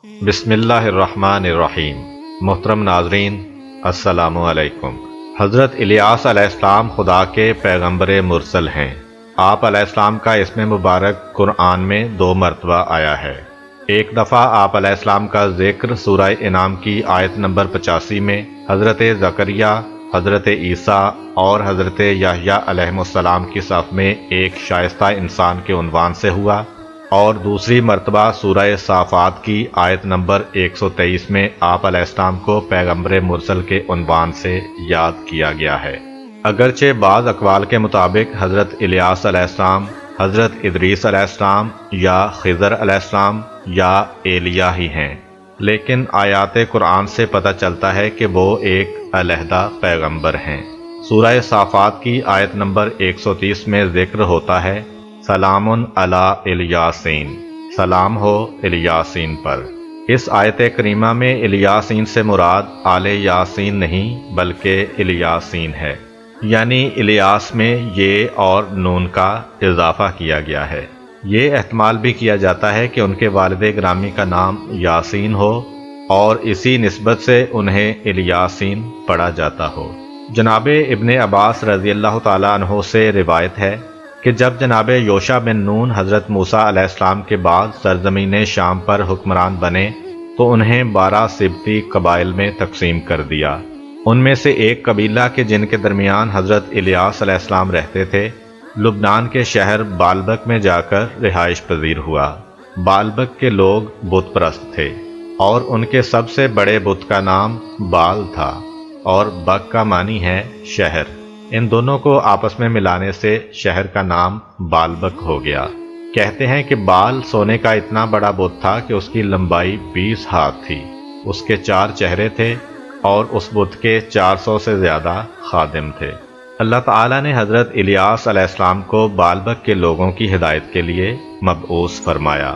بسم اللہ الرحمن الرحیم۔ محترم ناظرین، السلام علیکم۔ حضرت الیاس علیہ السلام خدا کے پیغمبر مرسل ہیں۔ آپ علیہ السلام کا اسم مبارک قرآن میں 2 مرتبہ آیا ہے۔ ایک دفعہ آپ علیہ السلام کا ذکر سورہ انعام کی آیت نمبر 85 میں حضرت زکریا، حضرت عیسیٰ اور حضرت یحییٰ علیہ السلام کی صف میں ایک شائستہ انسان کے عنوان سے ہوا، اور دوسری مرتبہ سورہ صافات کی آیت نمبر 123 میں آپ علیہ السلام کو پیغمبر مرسل کے عنوان سے یاد کیا گیا ہے۔ اگرچہ بعض اقوال کے مطابق حضرت الیاس علیہ السلام، حضرت ادریس علیہ السلام یا خضر علیہ السلام یا ایلیاہ ہی ہیں، لیکن آیات قرآن سے پتہ چلتا ہے کہ وہ ایک علیحدہ پیغمبر ہیں۔ سورہ صافات کی آیت نمبر 130 میں ذکر ہوتا ہے، سلام علی الیاسین، سلام ہو الیاسین پر۔ اس آیت کریمہ میں الیاسین سے مراد آل یاسین نہیں بلکہ الیاسین ہے، یعنی الیاس میں یہ اور نون کا اضافہ کیا گیا ہے۔ یہ احتمال بھی کیا جاتا ہے کہ ان کے والد گرامی کا نام یاسین ہو اور اسی نسبت سے انہیں الیاسین پڑھا جاتا ہو۔ جناب ابن عباس رضی اللہ تعالیٰ عنہ سے روایت ہے کہ جب جناب یوشع بن نون حضرت موسیٰ علیہ السلام کے بعد سرزمین شام پر حکمران بنے تو انہیں 12 سبطی قبائل میں تقسیم کر دیا۔ ان میں سے ایک قبیلہ کے جن کے درمیان حضرت الیاس علیہ السلام رہتے تھے، لبنان کے شہر بالبک میں جا کر رہائش پذیر ہوا۔ بالبک کے لوگ بت پرست تھے اور ان کے سب سے بڑے بت کا نام بال تھا، اور بک کا معنی ہے شہر۔ ان دونوں کو آپس میں ملانے سے شہر کا نام بالبک ہو گیا۔ کہتے ہیں کہ بال سونے کا اتنا بڑا بت تھا کہ اس کی لمبائی 20 ہاتھ تھی، اس کے 4 چہرے تھے اور اس بت کے 400 سے زیادہ خادم تھے۔ اللہ تعالیٰ نے حضرت الیاس علیہ السلام کو بالبک کے لوگوں کی ہدایت کے لیے مبعوث فرمایا۔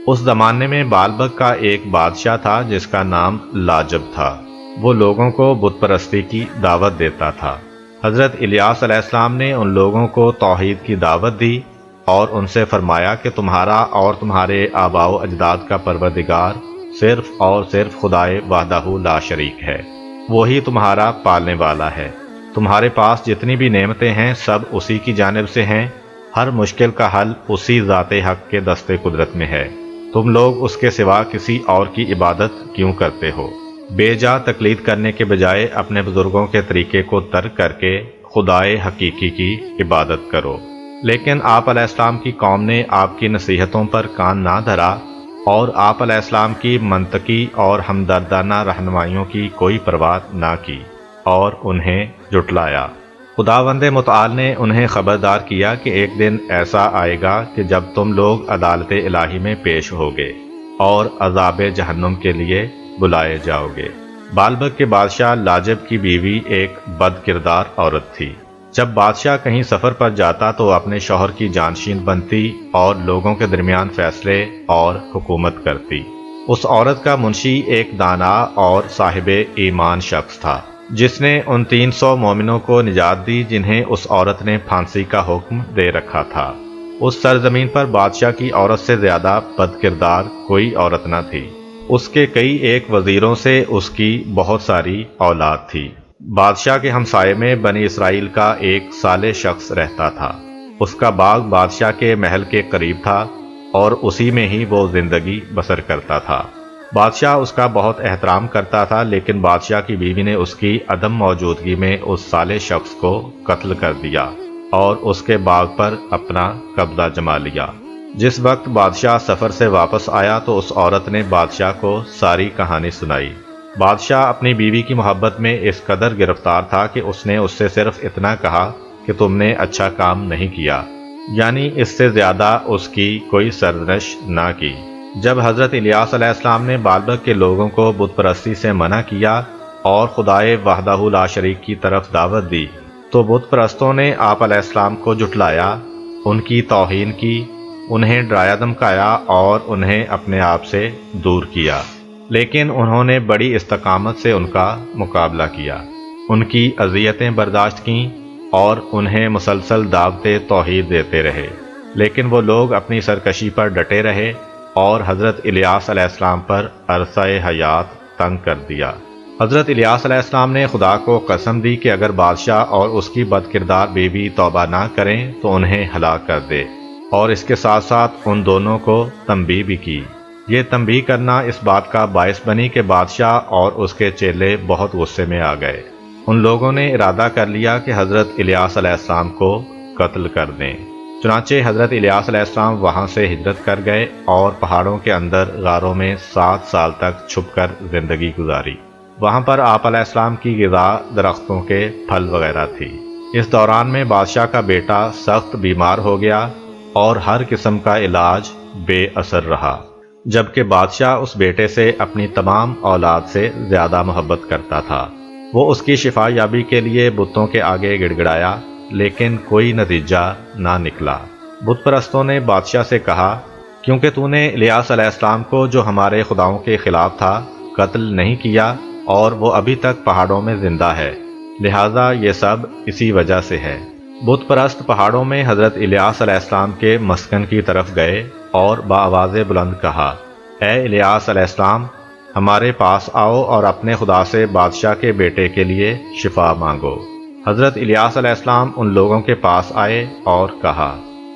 اس زمانے میں بالبک کا ایک بادشاہ تھا جس کا نام لاجب تھا۔ وہ لوگوں کو بت پرستی کی دعوت دیتا تھا۔ حضرت الیاس علیہ السلام نے ان لوگوں کو توحید کی دعوت دی اور ان سے فرمایا کہ تمہارا اور تمہارے آباء و اجداد کا پروردگار صرف اور صرف خدائے وحدہ لا شریک ہے، وہی تمہارا پالنے والا ہے۔ تمہارے پاس جتنی بھی نعمتیں ہیں سب اسی کی جانب سے ہیں، ہر مشکل کا حل اسی ذات حق کے دست قدرت میں ہے۔ تم لوگ اس کے سوا کسی اور کی عبادت کیوں کرتے ہو؟ بے جا تقلید کرنے کے بجائے اپنے بزرگوں کے طریقے کو ترک کر کے خدائے حقیقی کی عبادت کرو۔ لیکن آپ علیہ السلام کی قوم نے آپ کی نصیحتوں پر کان نہ دھرا اور آپ علیہ السلام کی منطقی اور ہمدردانہ رہنمائیوں کی کوئی پرواہ نہ کی اور انہیں جھٹلایا۔ خداوند متعال نے انہیں خبردار کیا کہ ایک دن ایسا آئے گا کہ جب تم لوگ عدالت الہی میں پیش ہوگے اور عذاب جہنم کے لیے بلائے جاؤ گے۔ بالبک کے بادشاہ لاجب کی بیوی ایک بد کردار عورت تھی۔ جب بادشاہ کہیں سفر پر جاتا تو اپنے شوہر کی جانشین بنتی اور لوگوں کے درمیان فیصلے اور حکومت کرتی۔ اس عورت کا منشی ایک دانا اور صاحب ایمان شخص تھا جس نے ان 300 مومنوں کو نجات دی جنہیں اس عورت نے پھانسی کا حکم دے رکھا تھا۔ اس سرزمین پر بادشاہ کی عورت سے زیادہ بد کردار کوئی عورت نہ تھی۔ اس کے کئی ایک وزیروں سے اس کی بہت ساری اولاد تھی۔ بادشاہ کے ہمسائے میں بنی اسرائیل کا ایک صالح شخص رہتا تھا۔ اس کا باغ بادشاہ کے محل کے قریب تھا اور اسی میں ہی وہ زندگی بسر کرتا تھا۔ بادشاہ اس کا بہت احترام کرتا تھا، لیکن بادشاہ کی بیوی نے اس کی عدم موجودگی میں اس صالح شخص کو قتل کر دیا اور اس کے باغ پر اپنا قبضہ جما لیا۔ جس وقت بادشاہ سفر سے واپس آیا تو اس عورت نے بادشاہ کو ساری کہانی سنائی۔ بادشاہ اپنی بیوی کی محبت میں اس قدر گرفتار تھا کہ اس نے اس سے صرف اتنا کہا کہ تم نے اچھا کام نہیں کیا، یعنی اس سے زیادہ اس کی کوئی سرزنش نہ کی۔ جب حضرت الیاس علیہ السلام نے بالبک کے لوگوں کو بت پرستی سے منع کیا اور خدائے وحدہ لا شریک کی طرف دعوت دی تو بت پرستوں نے آپ علیہ السلام کو جھٹلایا، ان کی توہین کی، انہیں ڈرایا دھمکایا اور انہیں اپنے آپ سے دور کیا، لیکن انہوں نے بڑی استقامت سے ان کا مقابلہ کیا، ان کی اذیتیں برداشت کیں اور انہیں مسلسل دعوت توحید دیتے رہے، لیکن وہ لوگ اپنی سرکشی پر ڈٹے رہے اور حضرت الیاس علیہ السلام پر عرصہ حیات تنگ کر دیا۔ حضرت الیاس علیہ السلام نے خدا کو قسم دی کہ اگر بادشاہ اور اس کی بد کردار بیوی توبہ نہ کریں تو انہیں ہلاک کر دے، اور اس کے ساتھ ساتھ ان دونوں کو تنبیہ بھی کی۔ یہ تنبیہ کرنا اس بات کا باعث بنی کہ بادشاہ اور اس کے چیلے بہت غصے میں آ گئے۔ ان لوگوں نے ارادہ کر لیا کہ حضرت الیاس علیہ السلام کو قتل کر دیں۔ چنانچہ حضرت الیاس علیہ السلام وہاں سے ہجرت کر گئے اور پہاڑوں کے اندر غاروں میں 7 سال تک چھپ کر زندگی گزاری۔ وہاں پر آپ علیہ السلام کی غذا درختوں کے پھل وغیرہ تھی۔ اس دوران میں بادشاہ کا بیٹا سخت بیمار ہو گیا اور ہر قسم کا علاج بے اثر رہا، جبکہ بادشاہ اس بیٹے سے اپنی تمام اولاد سے زیادہ محبت کرتا تھا۔ وہ اس کی شفا یابی کے لیے بتوں کے آگے گڑ گڑایا، لیکن کوئی نتیجہ نہ نکلا۔ بت پرستوں نے بادشاہ سے کہا، کیونکہ تو نے الیاس علیہ السلام کو جو ہمارے خداؤں کے خلاف تھا قتل نہیں کیا اور وہ ابھی تک پہاڑوں میں زندہ ہے، لہٰذا یہ سب اسی وجہ سے ہے۔ بت پرست پہاڑوں میں حضرت الیاس علیہ السلام کے مسکن کی طرف گئے اور بآواز بلند کہا، اے الیاس علیہ السلام، ہمارے پاس آؤ اور اپنے خدا سے بادشاہ کے بیٹے کے لیے شفا مانگو۔ حضرت الیاس علیہ السلام ان لوگوں کے پاس آئے اور کہا،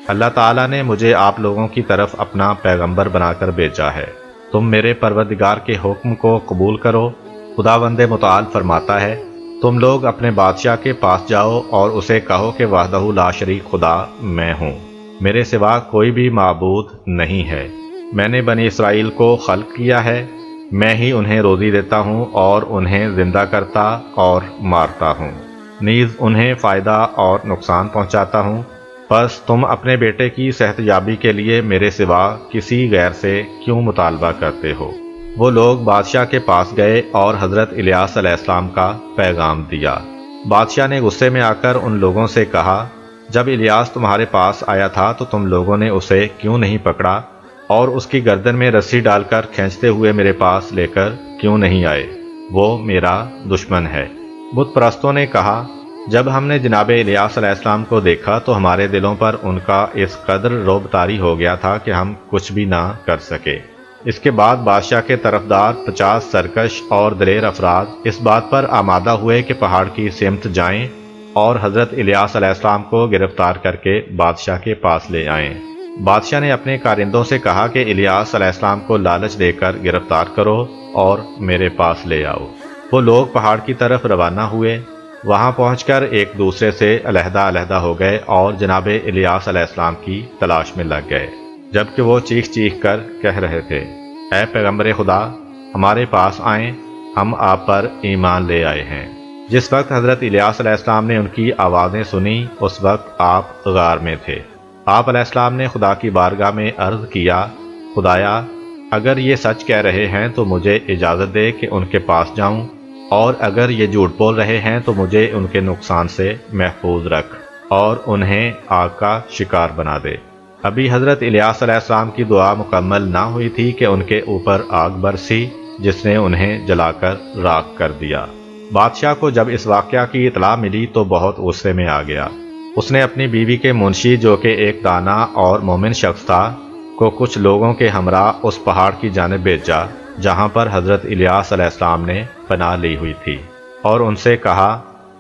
اللہ تعالیٰ نے مجھے آپ لوگوں کی طرف اپنا پیغمبر بنا کر بھیجا ہے، تم میرے پروردگار کے حکم کو قبول کرو۔ خداوند متعال فرماتا ہے، تم لوگ اپنے بادشاہ کے پاس جاؤ اور اسے کہو کہ وحدہ لا شریک خدا میں ہوں، میرے سوا کوئی بھی معبود نہیں ہے۔ میں نے بنی اسرائیل کو خلق کیا ہے، میں ہی انہیں روزی دیتا ہوں اور انہیں زندہ کرتا اور مارتا ہوں، نیز انہیں فائدہ اور نقصان پہنچاتا ہوں۔ بس تم اپنے بیٹے کی صحت یابی کے لیے میرے سوا کسی غیر سے کیوں مطالبہ کرتے ہو؟ وہ لوگ بادشاہ کے پاس گئے اور حضرت الیاس علیہ السلام کا پیغام دیا۔ بادشاہ نے غصے میں آ کر ان لوگوں سے کہا، جب الیاس تمہارے پاس آیا تھا تو تم لوگوں نے اسے کیوں نہیں پکڑا اور اس کی گردن میں رسی ڈال کر کھینچتے ہوئے میرے پاس لے کر کیوں نہیں آئے؟ وہ میرا دشمن ہے۔ بت پرستوں نے کہا، جب ہم نے جناب الیاس علیہ السلام کو دیکھا تو ہمارے دلوں پر ان کا اس قدر رعب طاری ہو گیا تھا کہ ہم کچھ بھی نہ کر سکے۔ اس کے بعد بادشاہ کے طرفدار 50 سرکش اور دلیر افراد اس بات پر آمادہ ہوئے کہ پہاڑ کی سمت جائیں اور حضرت الیاس علیہ السلام کو گرفتار کر کے بادشاہ کے پاس لے آئیں۔ بادشاہ نے اپنے کارندوں سے کہا کہ الیاس علیہ السلام کو لالچ دے کر گرفتار کرو اور میرے پاس لے آؤ۔ وہ لوگ پہاڑ کی طرف روانہ ہوئے، وہاں پہنچ کر ایک دوسرے سے علیحدہ علیحدہ ہو گئے اور جناب الیاس علیہ السلام کی تلاش میں لگ گئے، جبکہ وہ چیخ چیخ کر کہہ رہے تھے، اے پیغمبر خدا، ہمارے پاس آئیں، ہم آپ پر ایمان لے آئے ہیں۔ جس وقت حضرت الیاس علیہ السلام نے ان کی آوازیں سنی اس وقت آپ غار میں تھے۔ آپ علیہ السلام نے خدا کی بارگاہ میں عرض کیا، خدایا، اگر یہ سچ کہہ رہے ہیں تو مجھے اجازت دے کہ ان کے پاس جاؤں، اور اگر یہ جھوٹ بول رہے ہیں تو مجھے ان کے نقصان سے محفوظ رکھ اور انہیں آگ کا شکار بنا دے۔ ابھی حضرت الیاس علیہ السلام کی دعا مکمل نہ ہوئی تھی کہ ان کے اوپر آگ برسی جس نے انہیں جلا کر راکھ کر دیا۔ بادشاہ کو جب اس واقعہ کی اطلاع ملی تو بہت غصے میں آ گیا۔ اس نے اپنی بیوی کے منشی، جو کہ ایک دانا اور مومن شخص تھا، کو کچھ لوگوں کے ہمراہ اس پہاڑ کی جانب بھیجا جہاں پر حضرت الیاس علیہ السلام نے پناہ لی ہوئی تھی، اور ان سے کہا،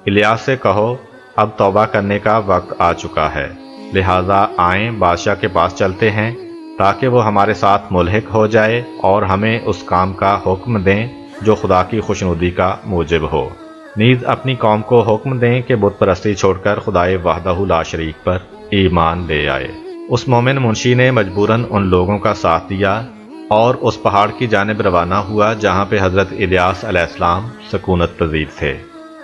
الیاس سے کہو اب توبہ کرنے کا وقت آ چکا ہے، لہٰذا آئیں بادشاہ کے پاس چلتے ہیں تاکہ وہ ہمارے ساتھ ملحق ہو جائے اور ہمیں اس کام کا حکم دیں جو خدا کی خوشنودی کا موجب ہو۔ نیز اپنی قوم کو حکم دیں کہ بت پرستی چھوڑ کر خدائے وحدہ لا شریک پر ایمان لے آئے۔ اس مومن منشی نے مجبوراً ان لوگوں کا ساتھ دیا اور اس پہاڑ کی جانب روانہ ہوا جہاں پہ حضرت الیاس علیہ السلام سکونت پذیر تھے۔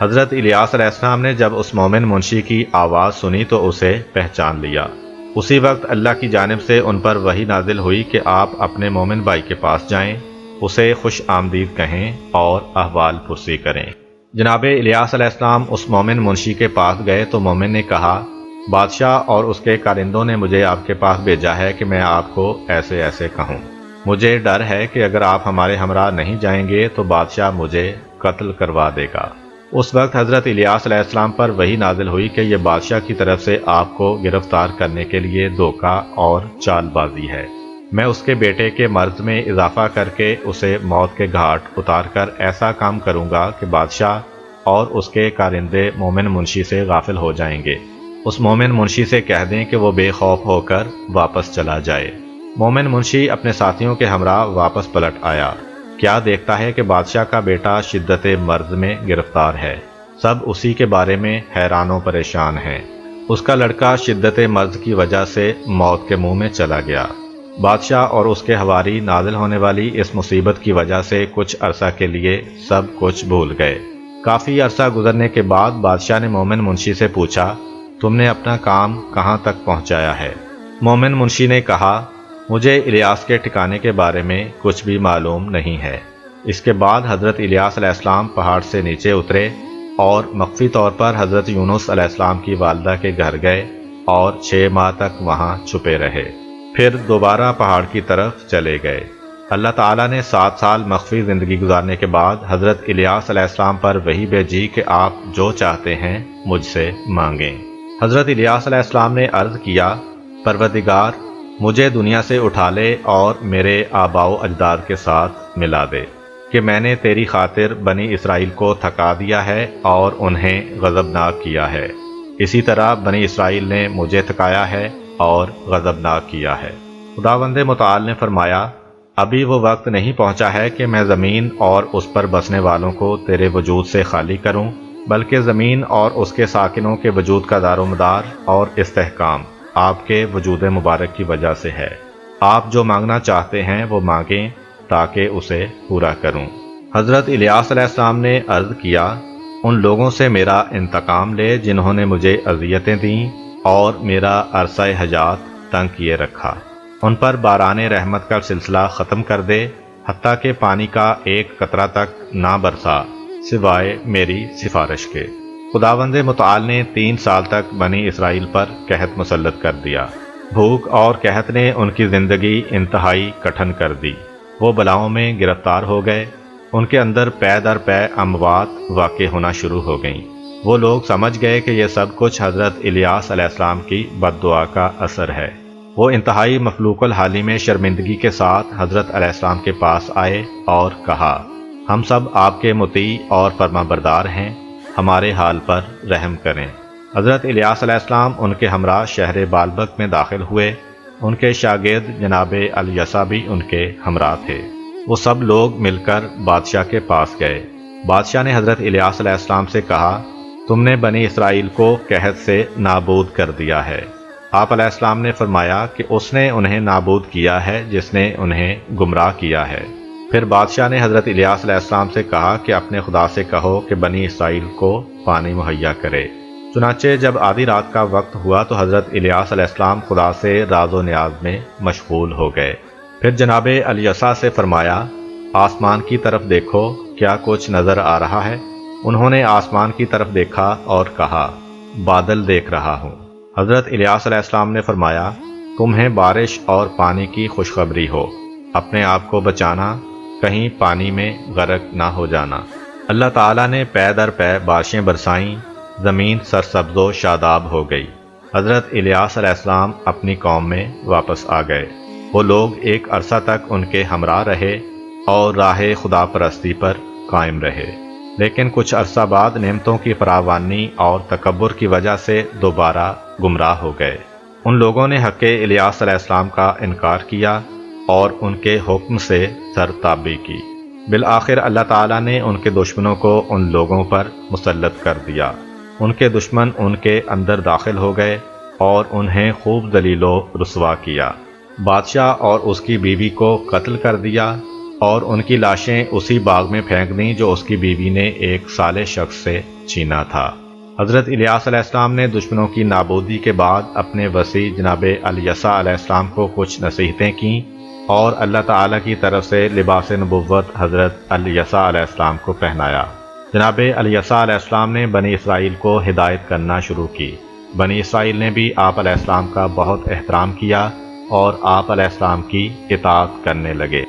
حضرت الیاس علیہ السلام نے جب اس مومن منشی کی آواز سنی تو اسے پہچان لیا۔ اسی وقت اللہ کی جانب سے ان پر وحی نازل ہوئی کہ آپ اپنے مومن بھائی کے پاس جائیں، اسے خوش آمدید کہیں اور احوال پرسی کریں۔ جناب الیاس علیہ السلام اس مومن منشی کے پاس گئے تو مومن نے کہا، بادشاہ اور اس کے کارندوں نے مجھے آپ کے پاس بھیجا ہے کہ میں آپ کو ایسے ایسے کہوں۔ مجھے ڈر ہے کہ اگر آپ ہمارے ہمراہ نہیں جائیں گے تو بادشاہ مجھے قتل کروا دے گا۔ اس وقت حضرت الیاس علیہ السلام پر وحی نازل ہوئی کہ یہ بادشاہ کی طرف سے آپ کو گرفتار کرنے کے لیے دھوکہ اور چال بازی ہے۔ میں اس کے بیٹے کے مرض میں اضافہ کر کے اسے موت کے گھاٹ اتار کر ایسا کام کروں گا کہ بادشاہ اور اس کے کارندے مومن منشی سے غافل ہو جائیں گے۔ اس مومن منشی سے کہہ دیں کہ وہ بے خوف ہو کر واپس چلا جائے۔ مومن منشی اپنے ساتھیوں کے ہمراہ واپس پلٹ آیا۔ کیا دیکھتا ہے کہ بادشاہ کا بیٹا شدت مرض میں گرفتار ہے۔ سب اسی کے بارے میں حیران و پریشان ہیں۔ اس کا لڑکا شدت مرض کی وجہ سے موت کے منہ میں چلا گیا۔ بادشاہ اور اس کے حواری نازل ہونے والی اس مصیبت کی وجہ سے کچھ عرصہ کے لیے سب کچھ بھول گئے۔ کافی عرصہ گزرنے کے بعد بادشاہ نے مومن منشی سے پوچھا، تم نے اپنا کام کہاں تک پہنچایا ہے؟ مومن منشی نے کہا، مجھے الیاس کے ٹھکانے کے بارے میں کچھ بھی معلوم نہیں ہے۔ اس کے بعد حضرت الیاس علیہ السلام پہاڑ سے نیچے اترے اور مخفی طور پر حضرت یونس علیہ السلام کی والدہ کے گھر گئے اور 6 ماہ تک وہاں چھپے رہے، پھر دوبارہ پہاڑ کی طرف چلے گئے۔ اللہ تعالیٰ نے 7 سال مخفی زندگی گزارنے کے بعد حضرت الیاس علیہ السلام پر وحی بھیجی کہ آپ جو چاہتے ہیں مجھ سے مانگیں۔ حضرت الیاس علیہ السلام نے عرض کیا، پروردگار مجھے دنیا سے اٹھا لے اور میرے آباء و اجداد کے ساتھ ملا دے کہ میں نے تیری خاطر بنی اسرائیل کو تھکا دیا ہے اور انہیں غضبناک کیا ہے، اسی طرح بنی اسرائیل نے مجھے تھکایا ہے اور غضبناک کیا ہے۔ خداوند متعال نے فرمایا، ابھی وہ وقت نہیں پہنچا ہے کہ میں زمین اور اس پر بسنے والوں کو تیرے وجود سے خالی کروں، بلکہ زمین اور اس کے ساکنوں کے وجود کا دار و مدار اور استحکام آپ کے وجود مبارک کی وجہ سے ہے۔ آپ جو مانگنا چاہتے ہیں وہ مانگیں تاکہ اسے پورا کروں۔ حضرت الیاس علیہ السلام نے عرض کیا، ان لوگوں سے میرا انتقام لے جنہوں نے مجھے اذیتیں دیں اور میرا عرصہ حیات تنگ کیے رکھا۔ ان پر باران رحمت کا سلسلہ ختم کر دے، حتیٰ کہ پانی کا ایک قطرہ تک نہ برسا سوائے میری سفارش کے۔ خداوند متعال نے 3 سال تک بنی اسرائیل پر قحط مسلط کر دیا۔ بھوک اور قحط نے ان کی زندگی انتہائی کٹھن کر دی۔ وہ بلاؤں میں گرفتار ہو گئے۔ ان کے اندر پے در پے اموات واقع ہونا شروع ہو گئیں۔ وہ لوگ سمجھ گئے کہ یہ سب کچھ حضرت الیاس علیہ السلام کی بد دعا کا اثر ہے۔ وہ انتہائی مفلوق الحالی میں شرمندگی کے ساتھ حضرت علیہ السلام کے پاس آئے اور کہا، ہم سب آپ کے مطیع اور فرما بردار ہیں، ہمارے حال پر رحم کریں۔ حضرت الیاس علیہ السلام ان کے ہمراہ شہر بالبک میں داخل ہوئے۔ ان کے شاگرد جناب الیسا بھی ان کے ہمراہ تھے۔ وہ سب لوگ مل کر بادشاہ کے پاس گئے۔ بادشاہ نے حضرت الیاس علیہ السلام سے کہا، تم نے بنی اسرائیل کو قحط سے نابود کر دیا ہے۔ آپ علیہ السلام نے فرمایا کہ اس نے انہیں نابود کیا ہے جس نے انہیں گمراہ کیا ہے۔ پھر بادشاہ نے حضرت الیاس علیہ السلام سے کہا کہ اپنے خدا سے کہو کہ بنی اسرائیل کو پانی مہیا کرے۔ چنانچہ جب آدھی رات کا وقت ہوا تو حضرت الیاس علیہ السلام خدا سے راز و نیاز میں مشغول ہو گئے۔ پھر جناب الیسا سے فرمایا، آسمان کی طرف دیکھو، کیا کچھ نظر آ رہا ہے؟ انہوں نے آسمان کی طرف دیکھا اور کہا، بادل دیکھ رہا ہوں۔ حضرت الیاس علیہ السلام نے فرمایا، تمہیں بارش اور پانی کی خوشخبری ہو، اپنے آپ کو بچانا، کہیں پانی میں غرق نہ ہو جانا۔ اللہ تعالیٰ نے پے در پے بارشیں برسائیں، زمین سرسبز و شاداب ہو گئی۔ حضرت الیاس علیہ السلام اپنی قوم میں واپس آ گئے۔ وہ لوگ ایک عرصہ تک ان کے ہمراہ رہے اور راہ خدا پرستی پر قائم رہے، لیکن کچھ عرصہ بعد نعمتوں کی فراوانی اور تکبر کی وجہ سے دوبارہ گمراہ ہو گئے۔ ان لوگوں نے حق الیاس علیہ السلام کا انکار کیا اور ان کے حکم سے سرتابی کی۔ بالآخر اللہ تعالیٰ نے ان کے دشمنوں کو ان لوگوں پر مسلط کر دیا۔ ان کے دشمن ان کے اندر داخل ہو گئے اور انہیں خوب ذلیل و رسوا کیا۔ بادشاہ اور اس کی بیوی کو قتل کر دیا اور ان کی لاشیں اسی باغ میں پھینک دیں جو اس کی بیوی نے ایک صالح شخص سے چھینا تھا۔ حضرت الیاس علیہ السلام نے دشمنوں کی نابودی کے بعد اپنے وصی جناب الیسا علیہ السلام کو کچھ نصیحتیں کیں اور اللہ تعالیٰ کی طرف سے لباس نبوت حضرت الیسا علیہ السلام کو پہنایا۔ جناب الیسا علیہ السلام نے بنی اسرائیل کو ہدایت کرنا شروع کی۔ بنی اسرائیل نے بھی آپ علیہ السلام کا بہت احترام کیا اور آپ علیہ السلام کی اطاعت کرنے لگے۔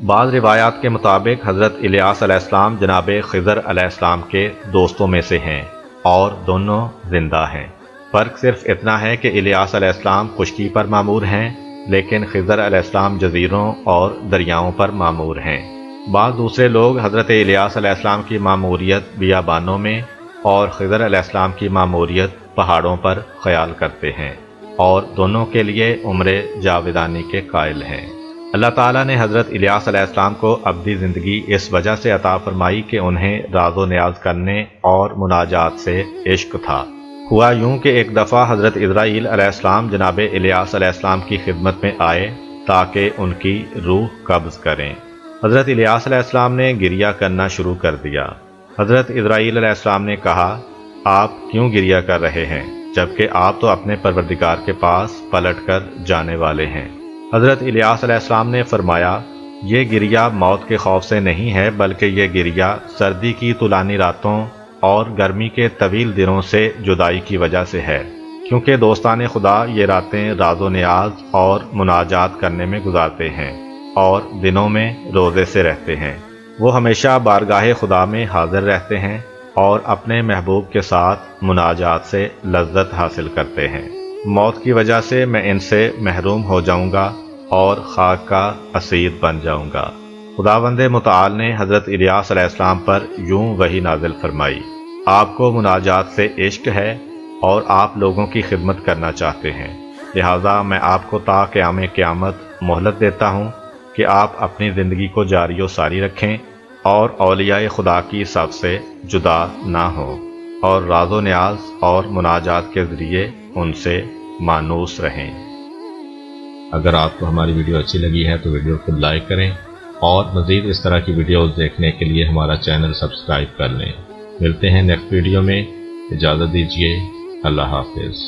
بعض روایات کے مطابق حضرت الیاس علیہ السلام جناب خضر علیہ السلام کے دوستوں میں سے ہیں اور دونوں زندہ ہیں۔ فرق صرف اتنا ہے کہ الیاس علیہ السلام خشکی پر مامور ہیں لیکن خضر علیہ السلام جزیروں اور دریاؤں پر معمور ہیں۔ بعض دوسرے لوگ حضرت الیاس علیہ السلام کی معموریت بیابانوں میں اور خضر علیہ السلام کی معموریت پہاڑوں پر خیال کرتے ہیں، اور دونوں کے لیے عمر جاودانی کے قائل ہیں۔ اللہ تعالیٰ نے حضرت الیاس علیہ السلام کو ابدی زندگی اس وجہ سے عطا فرمائی کہ انہیں راز و نیاز کرنے اور مناجات سے عشق تھا۔ ہوا یوں کہ ایک دفعہ حضرت اسرائیل علیہ السلام جناب الیاس علیہ السلام کی خدمت میں آئے تاکہ ان کی روح قبض کریں۔ حضرت الیاس علیہ السلام نے گریہ کرنا شروع کر دیا۔ حضرت اسرائیل علیہ السلام نے کہا، آپ کیوں گریہ کر رہے ہیں جبکہ آپ تو اپنے پروردگار کے پاس پلٹ کر جانے والے ہیں؟ حضرت الیاس علیہ السلام نے فرمایا، یہ گریہ موت کے خوف سے نہیں ہے، بلکہ یہ گریہ سردی کی طولانی راتوں اور گرمی کے طویل دنوں سے جدائی کی وجہ سے ہے، کیونکہ دوستان خدا یہ راتیں راز و نیاز اور مناجات کرنے میں گزارتے ہیں اور دنوں میں روزے سے رہتے ہیں۔ وہ ہمیشہ بارگاہ خدا میں حاضر رہتے ہیں اور اپنے محبوب کے ساتھ مناجات سے لذت حاصل کرتے ہیں۔ موت کی وجہ سے میں ان سے محروم ہو جاؤں گا اور خاک کا اسیر بن جاؤں گا۔ خداوند متعال نے حضرت الیاس علیہ السلام پر یوں وحی نازل فرمائی، آپ کو مناجات سے عشق ہے اور آپ لوگوں کی خدمت کرنا چاہتے ہیں، لہذا میں آپ کو تا قیام قیامت مہلت دیتا ہوں کہ آپ اپنی زندگی کو جاری و ساری رکھیں اور اولیاء خدا کی صف سے جدا نہ ہوں اور راز و نیاز اور مناجات کے ذریعے ان سے مانوس رہیں۔ اگر آپ کو ہماری ویڈیو اچھی لگی ہے تو ویڈیو کو لائک کریں اور مزید اس طرح کی ویڈیوز دیکھنے کے لیے ہمارا چینل سبسکرائب کر لیں۔ ملتے ہیں نیکسٹ ویڈیو میں، اجازت دیجیے، اللہ حافظ۔